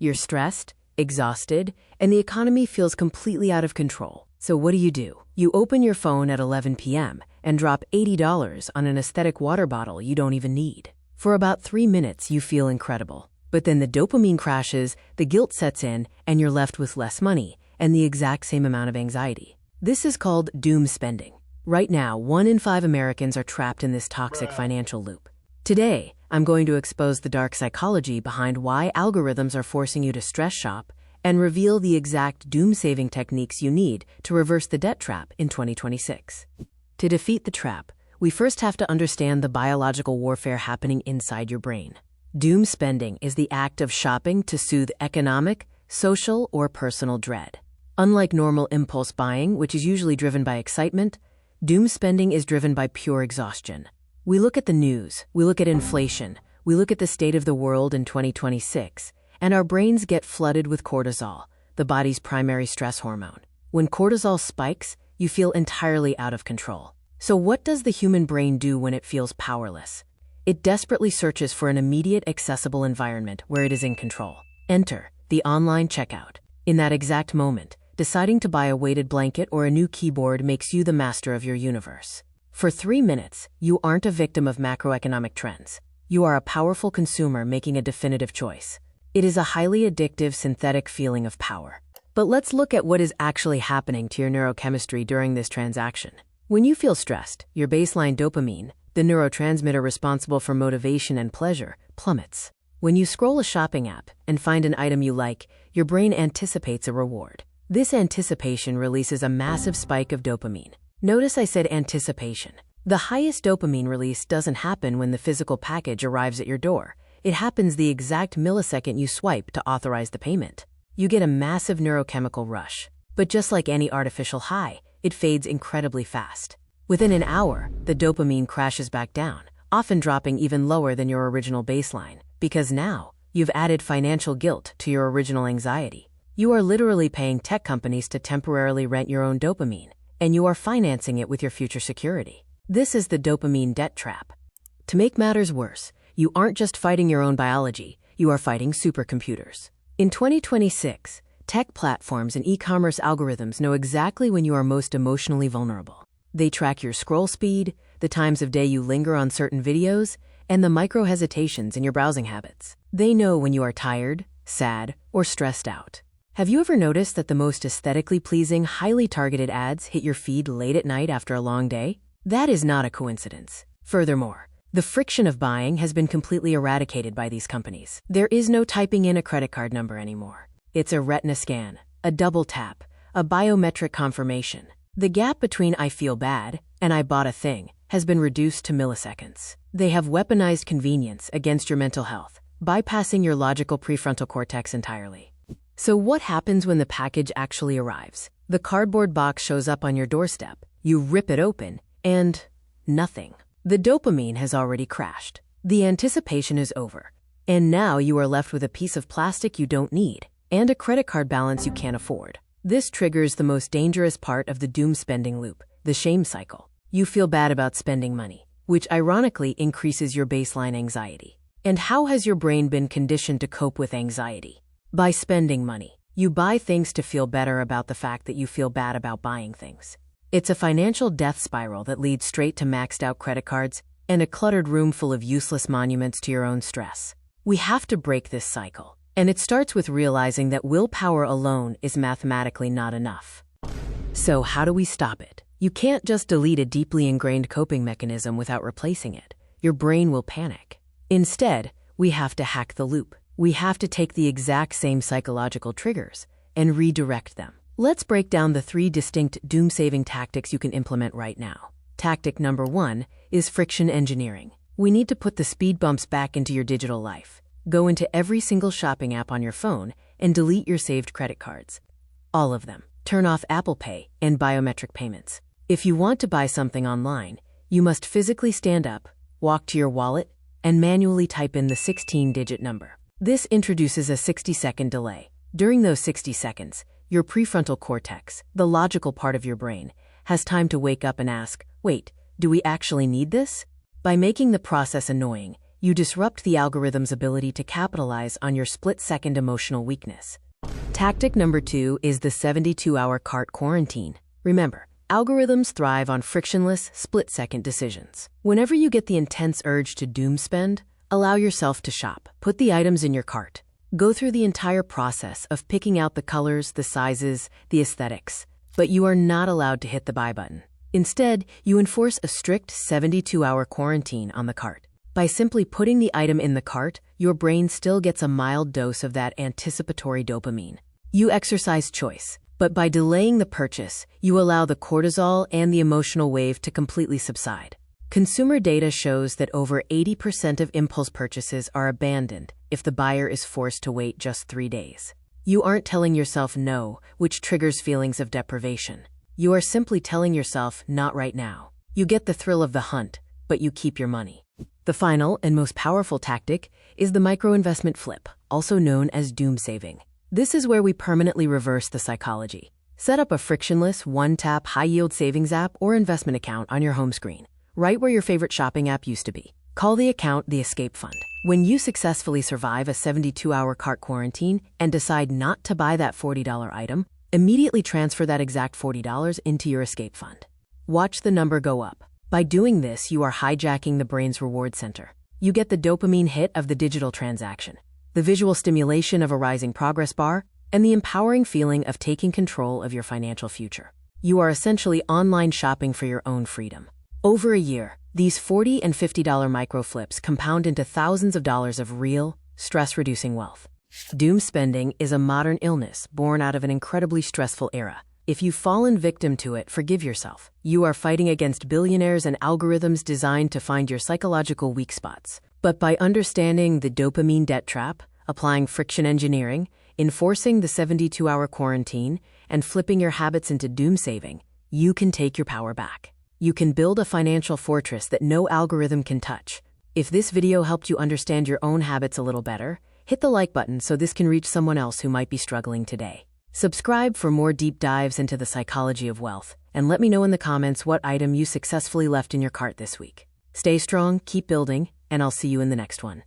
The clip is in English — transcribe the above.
You're stressed, exhausted, and the economy feels completely out of control. So what do? You open your phone at 11 p.m. and drop $80 on an aesthetic water bottle you don't even need. For about 3 minutes, you feel incredible. But then the dopamine crashes, the guilt sets in, and you're left with less money and the exact same amount of anxiety. This is called doom spending. Right now, 1 in 5 Americans are trapped in this toxic financial loop. Today, I'm going to expose the dark psychology behind why algorithms are forcing you to stress shop and reveal the exact doom-saving techniques you need to reverse the debt trap in 2026. To defeat the trap, we first have to understand the biological warfare happening inside your brain. Doom spending is the act of shopping to soothe economic, social, or personal dread. Unlike normal impulse buying, which is usually driven by excitement, doom spending is driven by pure exhaustion. We look at the news, we look at inflation, we look at the state of the world in 2026, and our brains get flooded with cortisol, the body's primary stress hormone. When cortisol spikes, you feel entirely out of control. So what does the human brain do when it feels powerless? It desperately searches for an immediate, accessible environment where it is in control. Enter the online checkout. In that exact moment, deciding to buy a weighted blanket or a new keyboard makes you the master of your universe. For 3 minutes, you aren't a victim of macroeconomic trends. You are a powerful consumer making a definitive choice. It is a highly addictive synthetic feeling of power. But let's look at what is actually happening to your neurochemistry during this transaction. When you feel stressed, your baseline dopamine, the neurotransmitter responsible for motivation and pleasure, plummets. When you scroll a shopping app and find an item you like, your brain anticipates a reward. This anticipation releases a massive spike of dopamine. Notice I said anticipation. The highest dopamine release doesn't happen when the physical package arrives at your door. It happens the exact millisecond you swipe to authorize the payment. You get a massive neurochemical rush. But just like any artificial high, it fades incredibly fast. Within an hour, the dopamine crashes back down, often dropping even lower than your original baseline, because now you've added financial guilt to your original anxiety. You are literally paying tech companies to temporarily rent your own dopamine, and you are financing it with your future security. This is the dopamine debt trap. To make matters worse, you aren't just fighting your own biology, you are fighting supercomputers. In 2026, tech platforms and e-commerce algorithms know exactly when you are most emotionally vulnerable. They track your scroll speed, the times of day you linger on certain videos, and the micro-hesitations in your browsing habits. They know when you are tired, sad, or stressed out. Have you ever noticed that the most aesthetically pleasing, highly targeted ads hit your feed late at night after a long day? That is not a coincidence. Furthermore, the friction of buying has been completely eradicated by these companies. There is no typing in a credit card number anymore. It's a retina scan, a double tap, a biometric confirmation. The gap between I feel bad and I bought a thing has been reduced to milliseconds. They have weaponized convenience against your mental health, bypassing your logical prefrontal cortex entirely. So what happens when the package actually arrives? The cardboard box shows up on your doorstep, you rip it open, and nothing. The dopamine has already crashed. The anticipation is over. And now you are left with a piece of plastic you don't need, and a credit card balance you can't afford. This triggers the most dangerous part of the doom spending loop, the shame cycle. You feel bad about spending money, which ironically increases your baseline anxiety. And how has your brain been conditioned to cope with anxiety? By spending money. You buy things to feel better about the fact that you feel bad about buying things. It's a financial death spiral that leads straight to maxed out credit cards and a cluttered room full of useless monuments to your own stress. We have to break this cycle. And it starts with realizing that willpower alone is mathematically not enough. So how do we stop it? You can't just delete a deeply ingrained coping mechanism without replacing it. Your brain will panic. Instead, we have to hack the loop. We have to take the exact same psychological triggers and redirect them. Let's break down the 3 distinct doom-saving tactics you can implement right now. Tactic number 1 is friction engineering. We need to put the speed bumps back into your digital life. Go into every single shopping app on your phone and delete your saved credit cards. All of them. Turn off Apple Pay and biometric payments. If you want to buy something online, you must physically stand up, walk to your wallet, and manually type in the 16-digit number. This introduces a 60-second delay. During those 60 seconds, your prefrontal cortex, the logical part of your brain, has time to wake up and ask, wait, do we actually need this? By making the process annoying, You disrupt the algorithm's ability to capitalize on your split-second emotional weakness. Tactic number 2 is the 72-hour cart quarantine. Remember, algorithms thrive on frictionless, split-second decisions. Whenever you get the intense urge to doom spend, allow yourself to shop. Put the items in your cart. Go through the entire process of picking out the colors, the sizes, the aesthetics. But you are not allowed to hit the buy button. Instead, you enforce a strict 72-hour quarantine on the cart. By simply putting the item in the cart, your brain still gets a mild dose of that anticipatory dopamine. You exercise choice, but by delaying the purchase, you allow the cortisol and the emotional wave to completely subside. Consumer data shows that over 80% of impulse purchases are abandoned if the buyer is forced to wait just 3 days. You aren't telling yourself no, which triggers feelings of deprivation. You are simply telling yourself not right now. You get the thrill of the hunt, but you keep your money. The final and most powerful tactic is the micro-investment flip, also known as doom saving. This is where we permanently reverse the psychology. Set up a frictionless, one-tap, high-yield savings app or investment account on your home screen, right where your favorite shopping app used to be. Call the account the Escape Fund. When you successfully survive a 72-hour cart quarantine and decide not to buy that $40 item, immediately transfer that exact $40 into your Escape Fund. Watch the number go up. By doing this, you are hijacking the brain's reward center. You get the dopamine hit of the digital transaction, the visual stimulation of a rising progress bar, and the empowering feeling of taking control of your financial future. You are essentially online shopping for your own freedom. Over a year, these $40 and $50 micro flips compound into thousands of dollars of real, stress-reducing wealth. Doom spending is a modern illness born out of an incredibly stressful era. If you've fallen victim to it, forgive yourself. You are fighting against billionaires and algorithms designed to find your psychological weak spots. But by understanding the dopamine debt trap, applying friction engineering, enforcing the 72-hour quarantine, and flipping your habits into doom saving, you can take your power back. You can build a financial fortress that no algorithm can touch. If this video helped you understand your own habits a little better, hit the like button so this can reach someone else who might be struggling today. Subscribe for more deep dives into the psychology of wealth, and let me know in the comments what item you successfully left in your cart this week. Stay strong, keep building, and I'll see you in the next one.